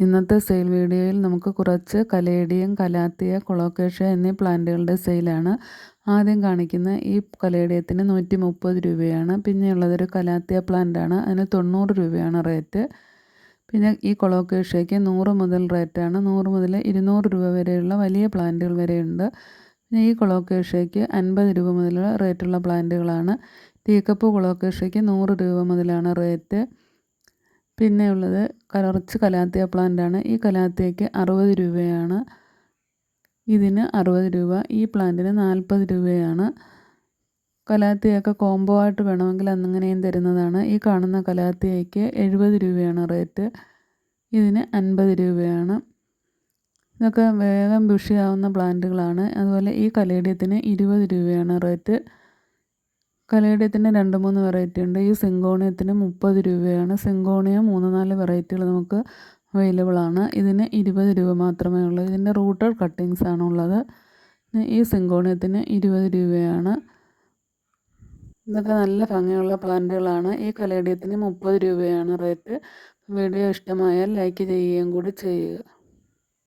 ഇന്നത്തെ സെയിൽ വീഡിയോയിൽ നമുക്ക് കുറച്ച് കലേഡിയം, കലാത്തിയ, കൊളോക്കേഷ്യ എന്നീ പ്ലാന്റുകളുടെ സെയിലാണ്. ആദ്യം കാണിക്കുന്ന ഈ കലേഡിയത്തിന് 130 രൂപയാണ്. പിന്നെയുള്ളതൊരു കലാത്തിയ പ്ലാന്റാണ്. അതിന് 90 രൂപയാണ് റേറ്റ്. പിന്നെ ഈ കൊളോക്കേഷ്യയ്ക്ക് 100 മുതൽ റേറ്റാണ്. 100 മുതൽ 200 രൂപ വരെയുള്ള വലിയ പ്ലാന്റുകൾ വരെയുണ്ട്. പിന്നെ ഈ കൊളോക്കേഷ്യയ്ക്ക് 50 രൂപ മുതലുള്ള റേറ്റുള്ള പ്ലാന്റുകളാണ്. ടീക്കപ്പ് കൊളോക്കേഷ്യയ്ക്ക് 100 രൂപ മുതലാണ് റേറ്റ്. പിന്നെയുള്ളത് കുറച്ച് കലാത്തിയ പ്ലാന്റാണ്. ഈ കലാത്തിയയ്ക്ക് 60 രൂപയാണ്. ഇതിന് 60 രൂപ. ഈ പ്ലാന്റിന് 40 രൂപയാണ്. കലാത്തിയൊക്കെ കോംബോ ആയിട്ട് വേണമെങ്കിൽ അങ്ങനെയും തരുന്നതാണ്. ഈ കാണുന്ന കലാത്തിയയ്ക്ക് 70 രൂപയാണ് റേറ്റ്. ഇതിന് 50 രൂപയാണ്. ഇതൊക്കെ വേഗം ബുഷിയാവുന്ന പ്ലാന്റുകളാണ്. അതുപോലെ ഈ കലേഡിയത്തിന് 20 രൂപയാണ് റേറ്റ്. കലേഡിയത്തിന് 2-3 വെറൈറ്റി ഉണ്ട്. ഈ സിങ്കോണിയത്തിന് 30 രൂപയാണ്. സിങ്കോണിയം 3-4 വെറൈറ്റികൾ നമുക്ക് അവൈലബിൾ ആണ്. ഇതിന് 20 രൂപ മാത്രമേ ഉള്ളൂ. ഇതിൻ്റെ റൂട്ടഡ് കട്ടിങ്സ് ആണ് ഉള്ളത്. ഈ സിങ്കോണിയത്തിന് 20 രൂപയാണ്. ഇതൊക്കെ നല്ല ഭംഗിയുള്ള പ്ലാന്റുകളാണ്. ഈ കലേഡിയത്തിന് 30 രൂപയാണ് റേറ്റ്. വീഡിയോ ഇഷ്ടമായാൽ ലൈക്ക് ചെയ്യുകയും കൂടി ചെയ്യുക.